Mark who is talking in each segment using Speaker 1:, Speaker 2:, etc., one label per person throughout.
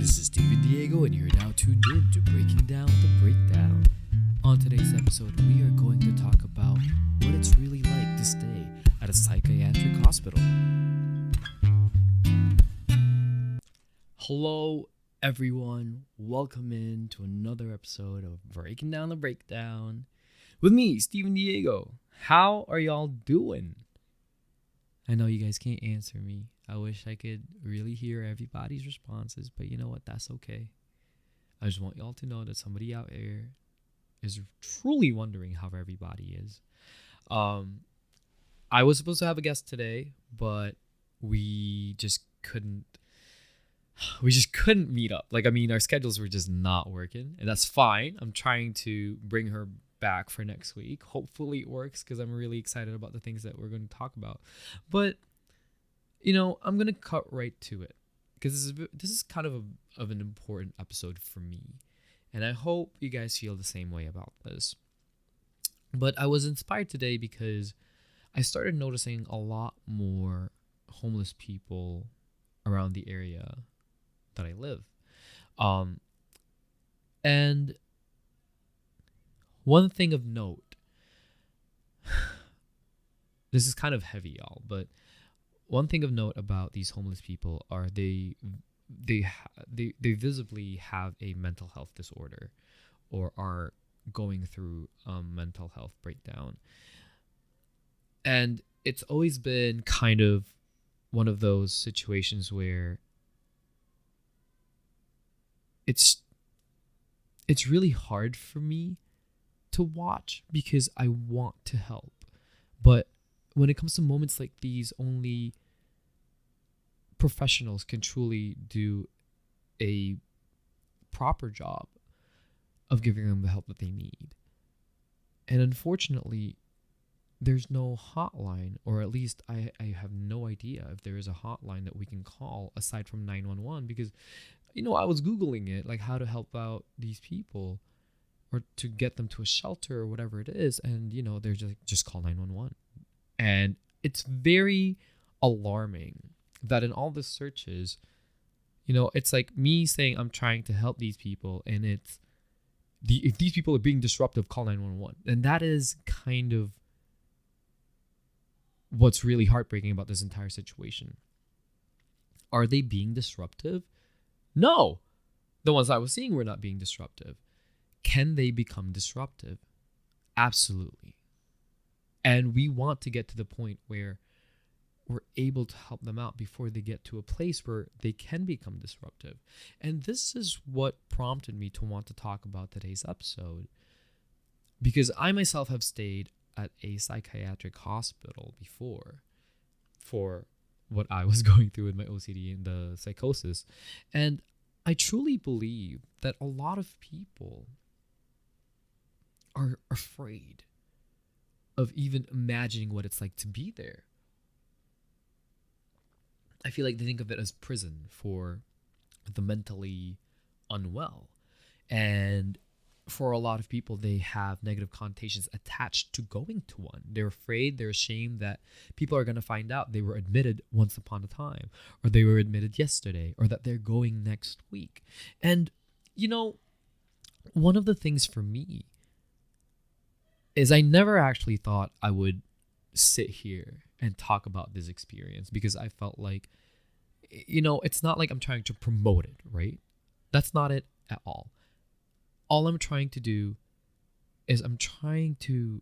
Speaker 1: This is Steven Diego, and you're now tuned in to Breaking Down the Breakdown. On today's episode, we are going to talk about what it's really like to stay at a psychiatric hospital. Hello, everyone. Welcome in to another episode of Breaking Down the Breakdown with me, Steven Diego. How are y'all doing? I know you guys can't answer me. I wish I could really hear everybody's responses, but you know what? That's okay. I just want y'all to know that somebody out there is truly wondering how everybody is. I was supposed to have a guest today, but we just couldn't meet up. Our schedules were just not working, and that's fine. I'm trying to bring her back for next week. Hopefully it works, because I'm really excited about the things that we're going to talk about. But I'm going to cut right to it, because this is kind of an important episode for me. And I hope you guys feel the same way about this. But I was inspired today because I started noticing a lot more homeless people around the area that I live. And one thing of note, this is kind of heavy, y'all, but one thing of note about these homeless people are they visibly have a mental health disorder or are going through a mental health breakdown. And it's always been kind of one of those situations where it's really hard for me to watch, because I want to help. But when it comes to moments like these, only professionals can truly do a proper job of giving them the help that they need. And unfortunately, there's no hotline, or at least I have no idea if there is a hotline that we can call aside from 911, because, I was Googling it, like how to help out these people or to get them to a shelter or whatever it is. And, they're just call 911. And it's very alarming that in all the searches, it's like me saying I'm trying to help these people, and if these people are being disruptive, call 911. And that is kind of what's really heartbreaking about this entire situation. Are they being disruptive? No. The ones I was seeing were not being disruptive. Can they become disruptive? Absolutely. And we want to get to the point where we're able to help them out before they get to a place where they can become disruptive. And this is what prompted me to want to talk about today's episode, because I myself have stayed at a psychiatric hospital before for what I was going through with my OCD and the psychosis. And I truly believe that a lot of people are afraid of even imagining what it's like to be there. I feel like they think of it as prison for the mentally unwell. And for a lot of people, they have negative connotations attached to going to one. They're afraid, they're ashamed that people are going to find out they were admitted once upon a time, or they were admitted yesterday, or that they're going next week. And, one of the things for me is I never actually thought I would sit here and talk about this experience, because I felt like, it's not like I'm trying to promote it, right? That's not it at all. All I'm trying to do is I'm trying to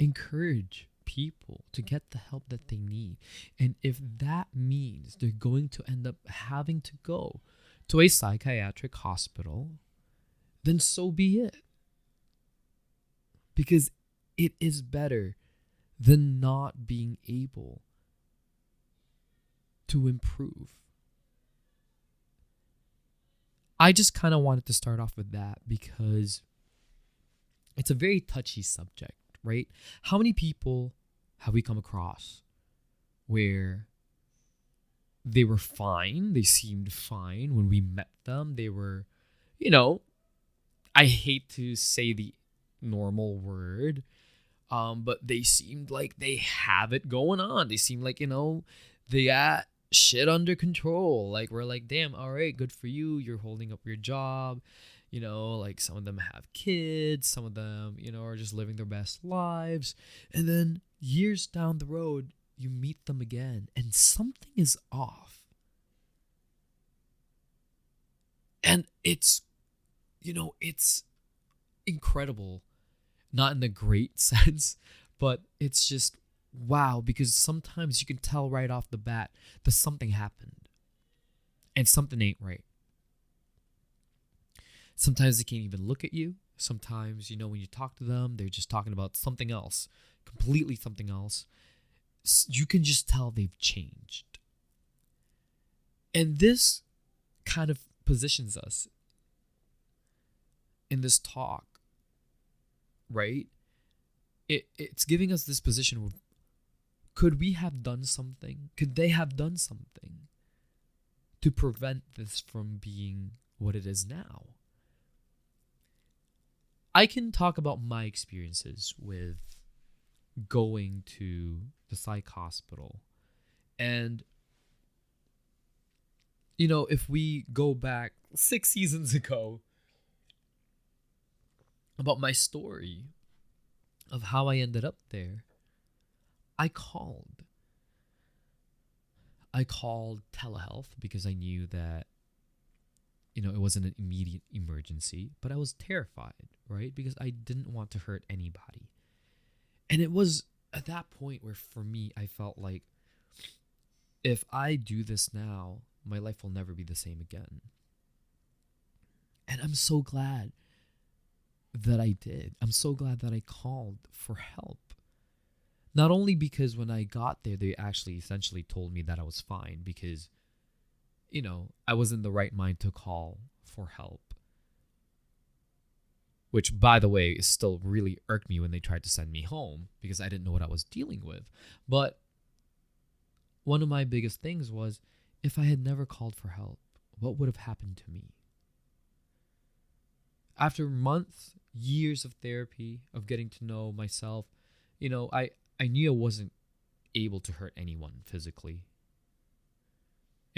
Speaker 1: encourage people to get the help that they need. And if that means they're going to end up having to go to a psychiatric hospital, then so be it. Because it is better than not being able to improve. I just kind of wanted to start off with that, because it's a very touchy subject, right? How many people have we come across where they were fine, they seemed fine when we met them, they were, I hate to say the normal word, but they seemed like they have it going on. They seemed like, they shit under control. Like, we're like, damn, all right, good for you. You're holding up your job. Like some of them have kids, some of them, are just living their best lives. And then years down the road, you meet them again and something is off. And it's incredible. Not in the great sense, but it's just wow, because sometimes you can tell right off the bat that something happened and something ain't right. Sometimes they can't even look at you. Sometimes, when you talk to them, they're just talking about something else, completely something else. You can just tell they've changed. And this kind of positions us in this talk, right? It's giving us this position where could we have done something? Could they have done something to prevent this from being what it is now? I can talk about my experiences with going to the Psych Hospital. And, if we go back 6 seasons ago about my story of how I ended up there, I called telehealth because I knew that, it wasn't an immediate emergency, but I was terrified, right? Because I didn't want to hurt anybody. And it was at that point where for me, I felt like if I do this now, my life will never be the same again. And I'm so glad that I did. I'm so glad that I called for help. Not only because when I got there, they actually essentially told me that I was fine because, I was in the right mind to call for help. Which, by the way, still really irked me when they tried to send me home because I didn't know what I was dealing with. But one of my biggest things was if I had never called for help, what would have happened to me? After months, years of therapy, of getting to know myself, I knew I wasn't able to hurt anyone physically.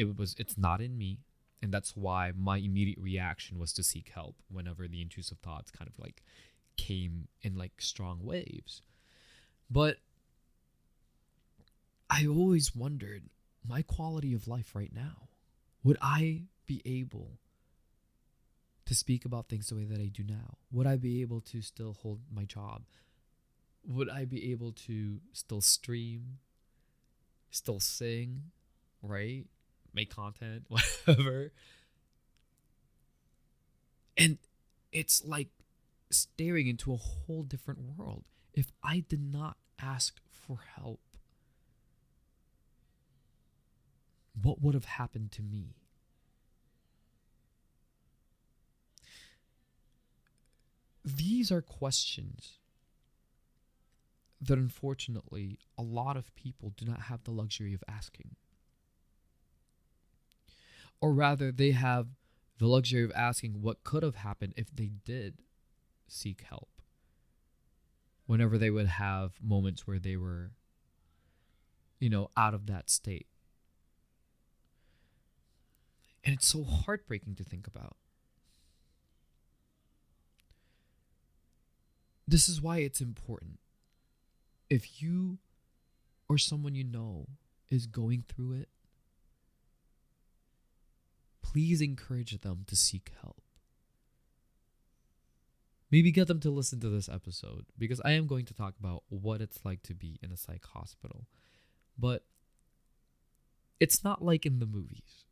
Speaker 1: It's not in me. And that's why my immediate reaction was to seek help whenever the intrusive thoughts kind of like came in like strong waves. But I always wondered my quality of life right now. Would I be able to speak about things the way that I do now? Would I be able to still hold my job? Would I be able to still stream, still sing, right? Make content, whatever. And it's like staring into a whole different world. If I did not ask for help, what would have happened to me? These are questions that unfortunately a lot of people do not have the luxury of asking. Or rather, they have the luxury of asking what could have happened if they did seek help. Whenever they would have moments where they were, out of that state. And it's so heartbreaking to think about. This is why it's important. If you or someone you know is going through it, please encourage them to seek help. Maybe get them to listen to this episode because I am going to talk about what it's like to be in a psych hospital. But it's not like in the movies.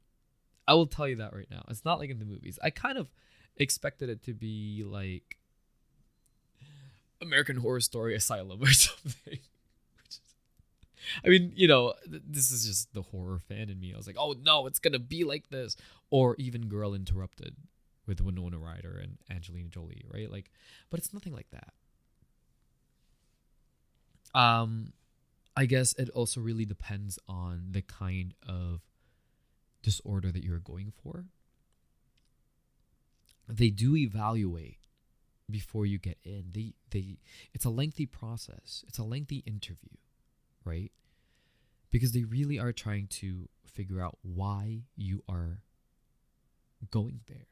Speaker 1: I will tell you that right now. It's not like in the movies. I kind of expected it to be like American Horror Story Asylum or something. I mean, this is just the horror fan in me. I was like, oh no, it's going to be like this. Or even Girl Interrupted with Winona Ryder and Angelina Jolie, right? Like, but it's nothing like that. I guess it also really depends on the kind of disorder that you're going for. They do evaluate before you get in. It's a lengthy process. It's a lengthy interview, right? because they really are trying to figure out why you are going there.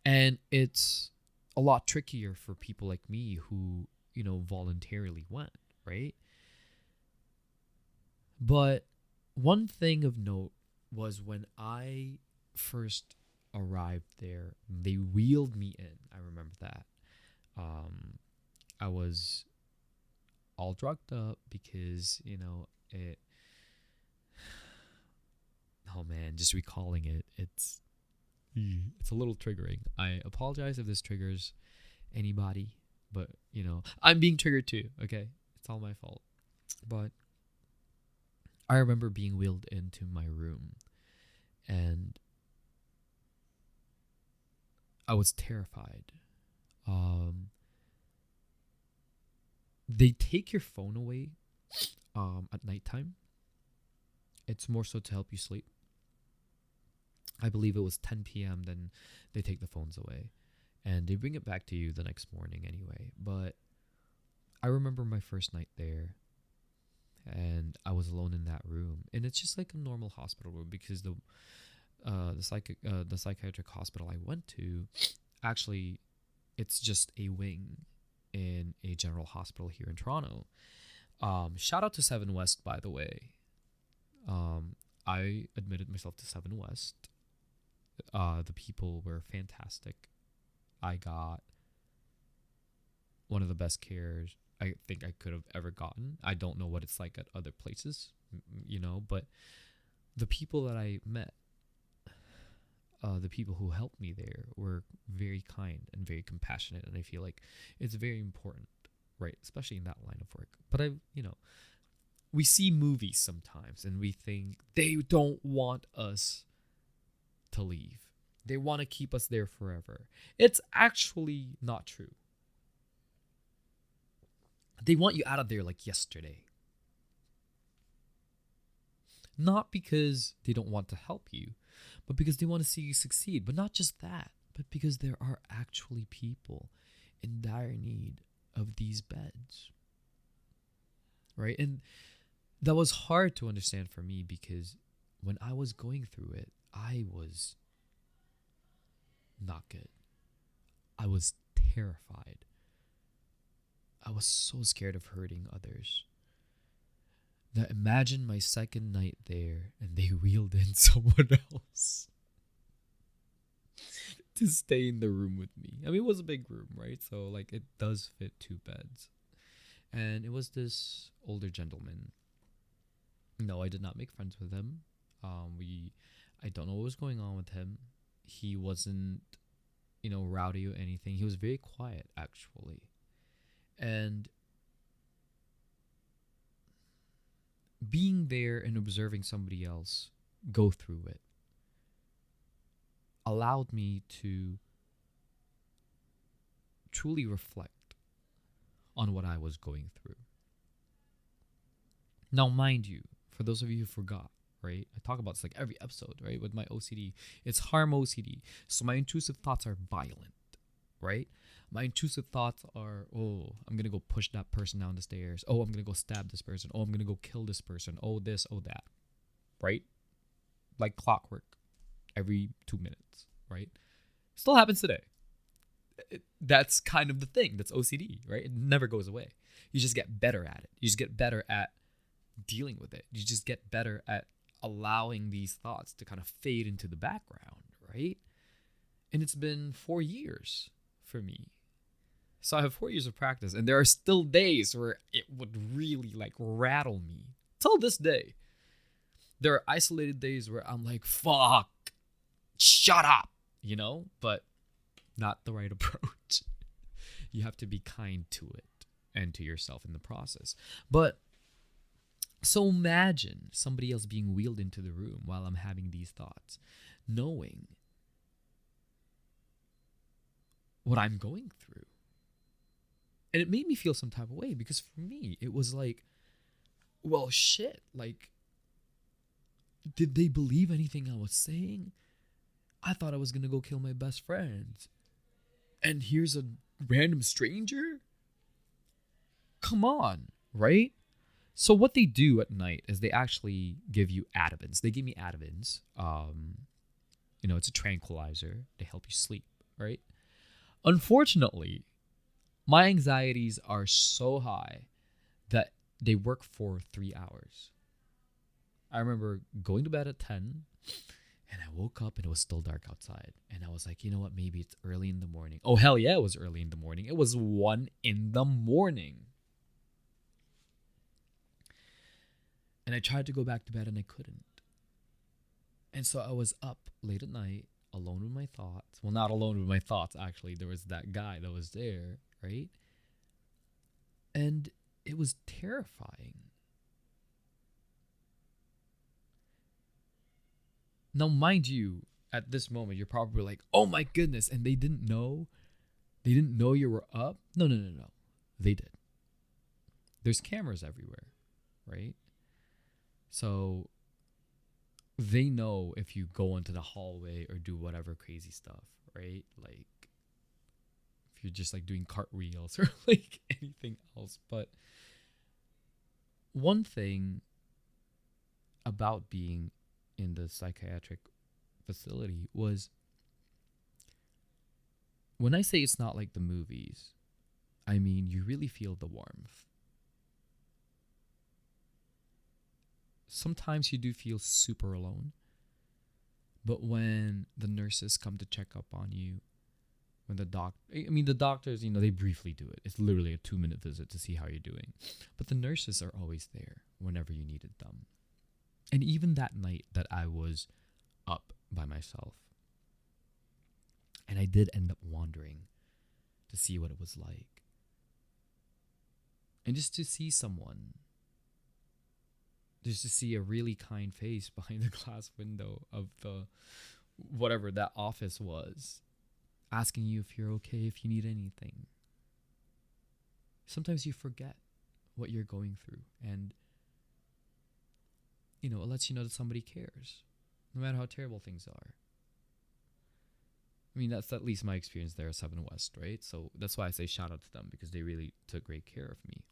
Speaker 1: And it's a lot trickier for people like me who, voluntarily went, right? But one thing of note was when I first arrived there, they wheeled me in. I remember that. I was all drugged up because, it. Oh man, just recalling it, it's a little triggering. I apologize if this triggers anybody, but I'm being triggered too. Okay, it's all my fault. But I remember being wheeled into my room, and I was terrified. They take your phone away at nighttime. It's more so to help you sleep. I believe it was 10 p.m. Then they take the phones away, and they bring it back to you the next morning anyway. But I remember my first night there, and I was alone in that room, and it's just like a normal hospital room because the psychiatric hospital I went to, actually, it's just a wing in a general hospital here in Toronto. Shout out to 7 West, by the way. I admitted myself to 7 West. The people were fantastic. I got one of the best cares I think I could have ever gotten. I don't know what it's like at other places, but the people that I met, the people who helped me there were very kind and very compassionate, and I feel like it's very important, right? Especially in that line of work. But we see movies sometimes and we think they don't want us to leave. They want to keep us there forever. It's actually not true. They want you out of there like yesterday. Not because they don't want to help you, but because they want to see you succeed. But not just that, but because there are actually people in dire need of these beds. Right? And that was hard to understand for me because when I was going through it, I was not good. I was terrified. I was so scared of hurting others. Now imagine my second night there and they wheeled in someone else to stay in the room with me. I mean, it was a big room, right? So like it does fit 2 beds. And it was this older gentleman. No, I did not make friends with him. I don't know what was going on with him. He wasn't, rowdy or anything. He was very quiet, actually. And being there and observing somebody else go through it allowed me to truly reflect on what I was going through. Now, mind you, for those of you who forgot, right? I talk about this like every episode, right? With my OCD. It's harm OCD. So my intrusive thoughts are violent, right? My intrusive thoughts are, oh, I'm going to go push that person down the stairs. Oh, I'm going to go stab this person. Oh, I'm going to go kill this person. Oh, this, oh, that, right? Like clockwork every 2 minutes, right? Still happens today. That's kind of the thing. That's OCD, right? It never goes away. You just get better at it. You just get better at dealing with it. You just get better at allowing these thoughts to kind of fade into the background, right? And it's been 4 years for me. So I have 4 years of practice, and there are still days where it would really like rattle me. Till this day. There are isolated days where I'm like, fuck, shut up, but not the right approach. You have to be kind to it and to yourself in the process. But so imagine somebody else being wheeled into the room while I'm having these thoughts, knowing what I'm going through. And it made me feel some type of way because for me, it was like, well, shit, like, did they believe anything I was saying? I thought I was going to go kill my best friends. And here's a random stranger? Come on, right? So what they do at night is they actually give you Ativins. They give me Ativins. It's a tranquilizer. They help you sleep, right? Unfortunately, my anxieties are so high that they work for 3 hours. I remember going to bed at 10, and I woke up and it was still dark outside. And I was like, you know what? Maybe it's early in the morning. Oh, hell yeah, it was early in the morning. It was 1 in the morning. And I tried to go back to bed and I couldn't. And so I was up late at night, alone with my thoughts. Well, not alone with my thoughts, actually. There was that guy that was there, right? And it was terrifying. Now, mind you, at this moment, you're probably like, oh my goodness. And they didn't know? They didn't know you were up? No. They did. There's cameras everywhere, right? So they know if you go into the hallway or do whatever crazy stuff, right? Like if you're just like doing cartwheels or like anything else. But one thing about being in the psychiatric facility was, when I say it's not like the movies, I mean you really feel the warmth. Sometimes you do feel super alone. But when the nurses come to check up on you, when the doctors, they briefly do it. It's literally a 2-minute visit to see how you're doing. But the nurses are always there whenever you needed them. And even that night that I was up by myself, and I did end up wandering to see what it was like. And just to see someone, just to see a really kind face behind the glass window of the whatever that office was, asking you if you're okay, if you need anything. Sometimes you forget what you're going through, and it lets you know that somebody cares, no matter how terrible things are. I mean, that's at least my experience there at 7 West, right? So that's why I say shout out to them, because they really took great care of me.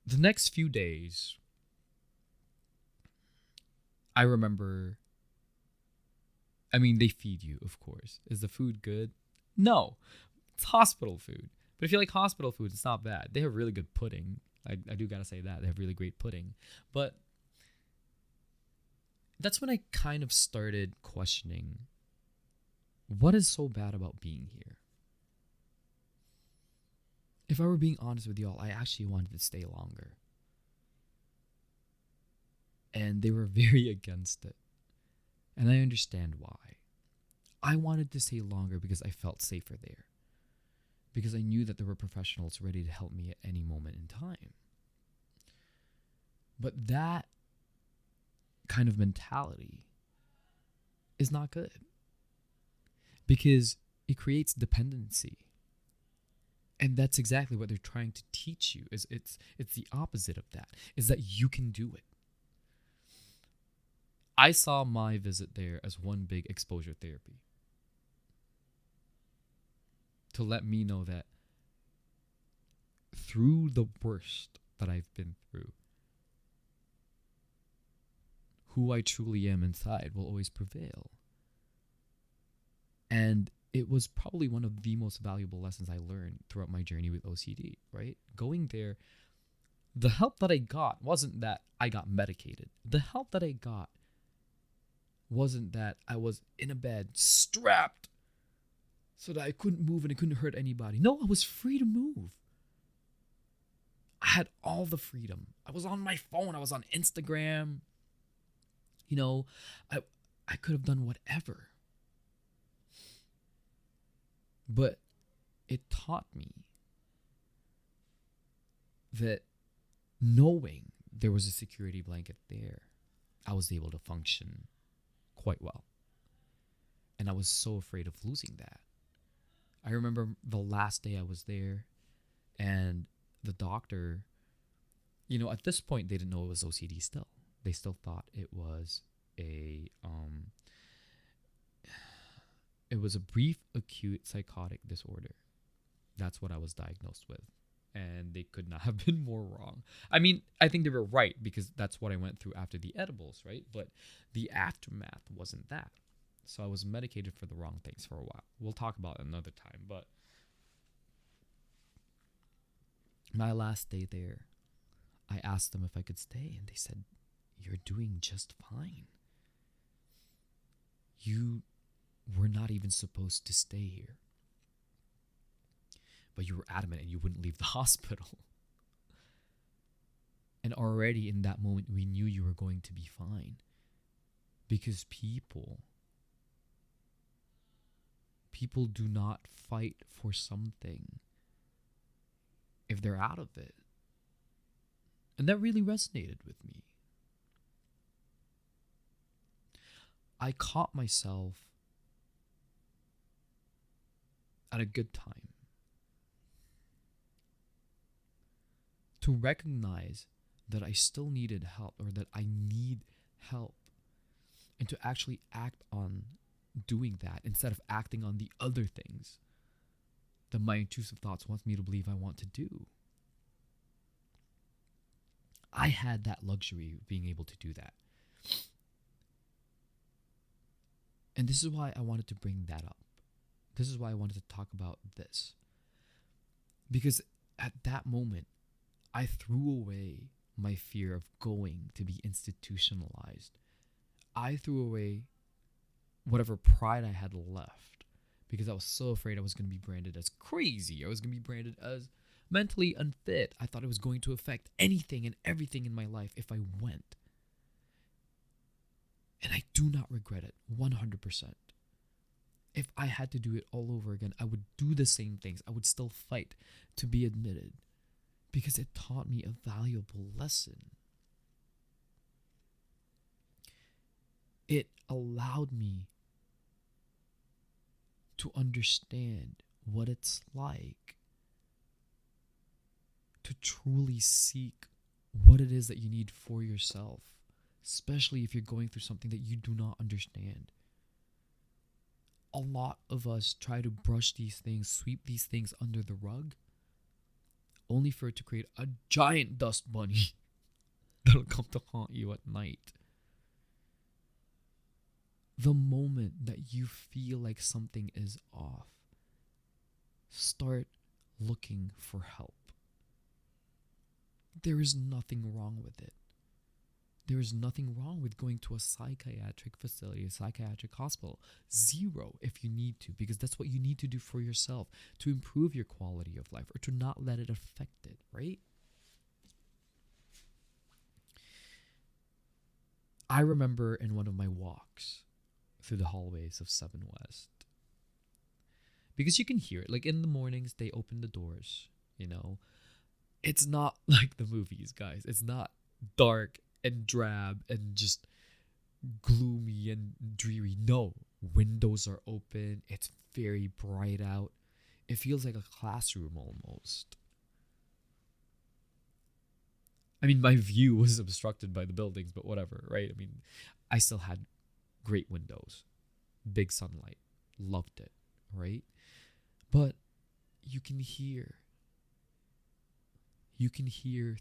Speaker 1: The next few days, I remember, they feed you, of course. Is the food good? No. It's hospital food. But if you like hospital food, it's not bad. They have really good pudding. I do gotta say that. They have really great pudding. But that's when I kind of started questioning, what is so bad about being here? If I were being honest with y'all, I actually wanted to stay longer. And they were very against it. And I understand why. I wanted to stay longer because I felt safer there. Because I knew that there were professionals ready to help me at any moment in time. But that kind of mentality is not good. Because it creates dependency. And that's exactly what they're trying to teach you. It's the opposite of that. Is that you can do it. I saw my visit there as one big exposure therapy. To let me know that through the worst that I've been through, who I truly am inside will always prevail. And it was probably one of the most valuable lessons I learned throughout my journey with OCD, right? Going there, the help that I got wasn't that I got medicated. The help that I got wasn't that I was in a bed, strapped, so that I couldn't move and it couldn't hurt anybody. No, I was free to move. I had all the freedom. I was on my phone. I was on Instagram. I could have done whatever. But it taught me that knowing there was a security blanket there, I was able to function quite well. And I was so afraid of losing that. I remember the last day I was there, and the doctor, at this point, they didn't know it was OCD still. They still thought it was a brief acute psychotic disorder. That's what I was diagnosed with. and they could not have been more wrong. I mean, I think they were right because that's what I went through after the edibles, right? But the aftermath wasn't that. So I was medicated for the wrong things for a while. We'll talk about it another time. But my last day there, I asked them if I could stay, and they said, "You're doing just fine. You were not even supposed to stay here. But you were adamant and you wouldn't leave the hospital." And already in that moment, we knew you were going to be fine. Because people do not fight for something if they're out of it. And that really resonated with me. I caught myself at a good time to recognize that I still needed help, or that I need help, and to actually act on doing that instead of acting on the other things that my intrusive thoughts want me to believe I want to do. I had that luxury of being able to do that. And this is why I wanted to bring that up. This is why I wanted to talk about this. Because at that moment, I threw away my fear of going to be institutionalized. I threw away whatever pride I had left because I was so afraid I was going to be branded as crazy. I was going to be branded as mentally unfit. I thought it was going to affect anything and everything in my life if I went. And I do not regret it 100%. If I had to do it all over again, I would do the same things. I would still fight to be admitted because it taught me a valuable lesson. It allowed me to understand what it's like to truly seek what it is that you need for yourself, especially if you're going through something that you do not understand. A lot of us try to brush these things, sweep these things under the rug, only for it to create a giant dust bunny that'll come to haunt you at night. The moment that you feel like something is off, start looking for help. There is nothing wrong with it. There is nothing wrong with going to a psychiatric facility, a psychiatric hospital. Zero if you need to, because that's what you need to do for yourself to improve your quality of life or to not let it affect it, right? I remember in one of my walks through the hallways of 7 West, because you can hear it, like in the mornings they open the doors, you know. It's not like the movies, guys. It's not dark and drab and just gloomy and dreary. No, windows are open. It's very bright out. It feels like a classroom almost. I mean, my view was obstructed by the buildings, but whatever, right? I mean, I still had great windows, big sunlight, loved it, right? But you can hear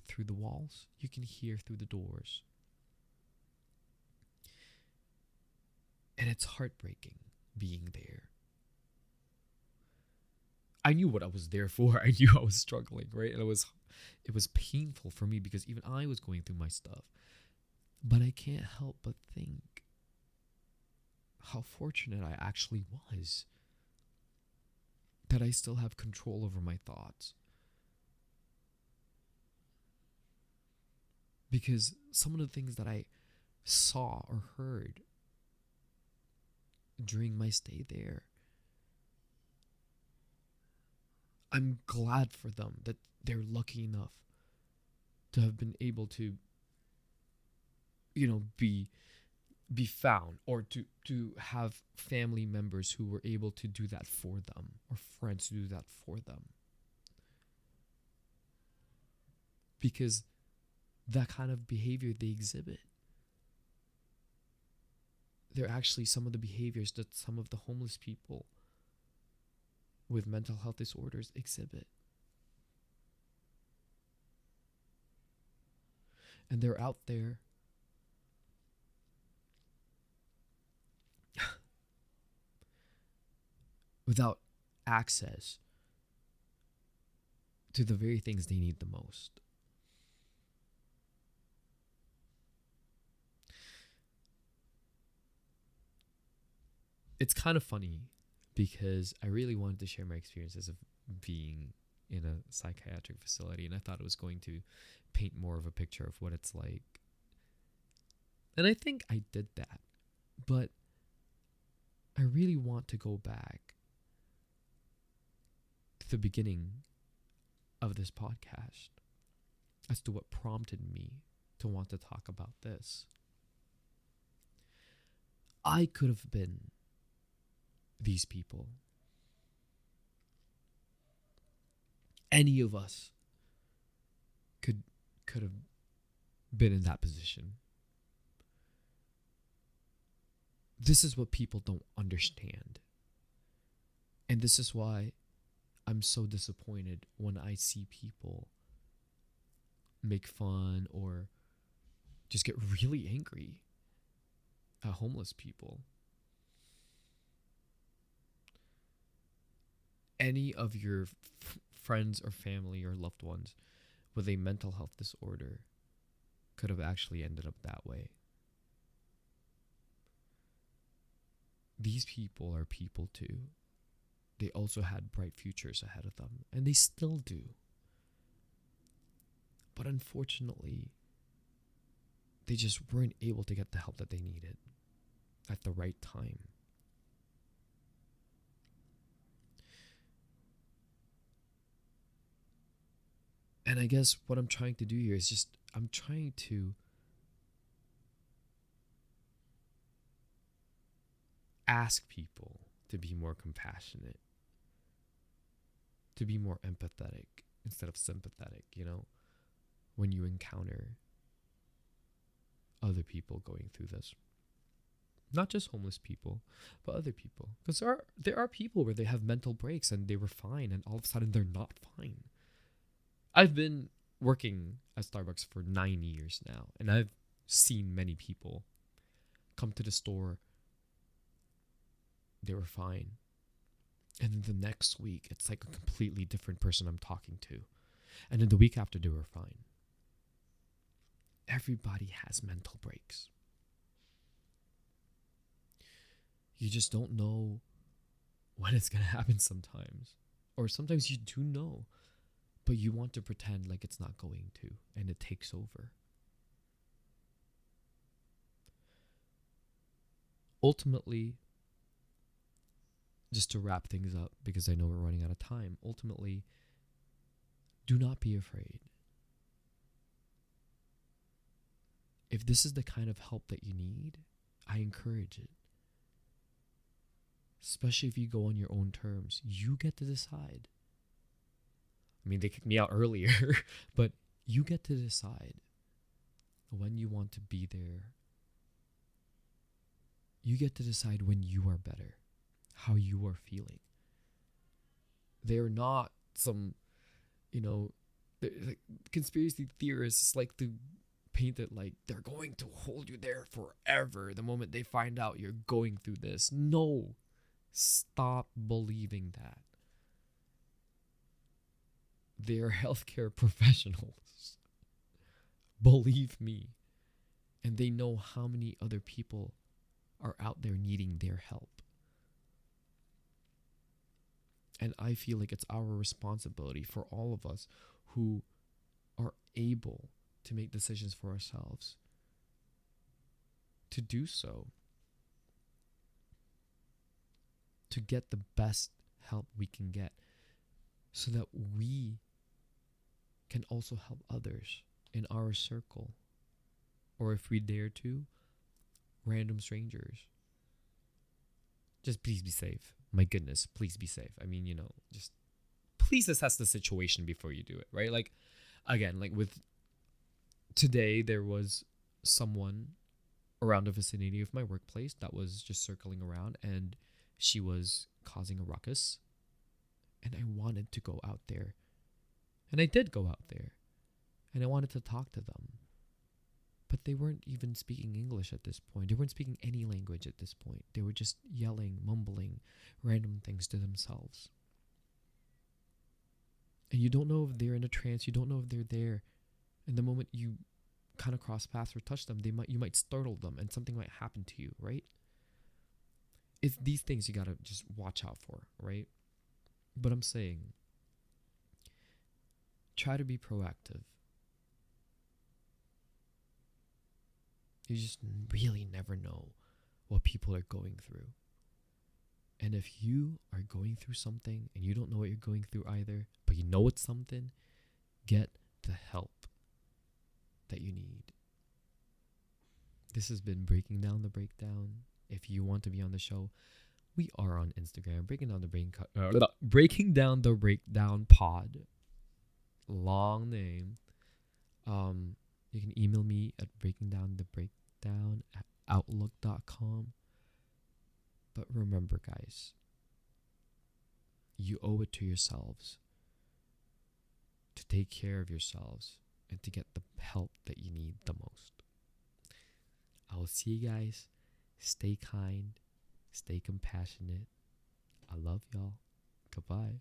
Speaker 1: through the walls, you can hear through the doors. And it's heartbreaking being there. I knew what I was there for. I knew I was struggling, right? And it was painful for me because even I was going through my stuff. But I can't help but think how fortunate I actually was that I still have control over my thoughts. Because some of the things that I saw or heard during my stay there, I'm glad for them that they're lucky enough to have been able to, be found, or to have family members who were able to do that for them, or friends to do that for them. Because that kind of behavior they exhibit, they're actually some of the behaviors that some of the homeless people with mental health disorders exhibit. And they're out there without access to the very things they need the most. It's kind of funny because I really wanted to share my experiences of being in a psychiatric facility, and I thought it was going to paint more of a picture of what it's like. And I think I did that, but I really want to go back to the beginning of this podcast as to what prompted me to want to talk about this. I could have been these people. Any of us could have been in that position. This is what people don't understand. And this is why I'm so disappointed when I see people make fun or just get really angry at homeless people. Any of your friends or family or loved ones with a mental health disorder could have actually ended up that way. These people are people too. They also had bright futures ahead of them, and they still do. But unfortunately, they just weren't able to get the help that they needed at the right time. And I guess what I'm trying to do here is I'm trying to ask people to be more compassionate, to be more empathetic instead of sympathetic, when you encounter other people going through this. Not just homeless people, but other people. Because there are people where they have mental breaks and they were fine, and all of a sudden they're not fine. I've been working at Starbucks for 9 years now, and I've seen many people come to the store. They were fine. And then the next week, it's like a completely different person I'm talking to. And then the week after, they were fine. Everybody has mental breaks. You just don't know when it's going to happen sometimes. Or sometimes you do know, but you want to pretend like it's not going to, and it takes over. Ultimately, just to wrap things up, because I know we're running out of time, ultimately, do not be afraid. If this is the kind of help that you need, I encourage it. Especially if you go on your own terms. You get to decide. I mean, they kicked me out earlier, but you get to decide when you want to be there. You get to decide when you are better, how you are feeling. They're not some, like conspiracy theorists like to paint it like they're going to hold you there forever the moment they find out you're going through this. No, stop believing that. They're healthcare professionals. Believe me. And they know how many other people are out there needing their help. And I feel like it's our responsibility for all of us who are able to make decisions for ourselves to do so. To get the best help we can get so that we can also help others in our circle. Or if we dare to, random strangers. Just please be safe. My goodness, please be safe. I mean, just please assess the situation before you do it, right? Like, again, like with today, there was someone around the vicinity of my workplace that was just circling around, and she was causing a ruckus. And I wanted to go out there. And I did go out there. And I wanted to talk to them. But they weren't even speaking English at this point. They weren't speaking any language at this point. They were just yelling, mumbling random things to themselves. And you don't know if they're in a trance. You don't know if they're there. And the moment you kind of cross paths or touch them, you might startle them and something might happen to you, right? It's these things you got to just watch out for, right? But I'm saying, try to be proactive. You just really never know what people are going through. And if you are going through something and you don't know what you're going through either, but you know it's something, get the help that you need. This has been Breaking Down the Breakdown. If you want to be on the show, we are on Instagram, Breaking Down the Breakdown Pod. Long name. You can email me at breakingdownthebreakdown@outlook.com. But remember, guys, you owe it to yourselves to take care of yourselves and to get the help that you need the most. I will see you guys. Stay kind. Stay compassionate. I love y'all. Goodbye.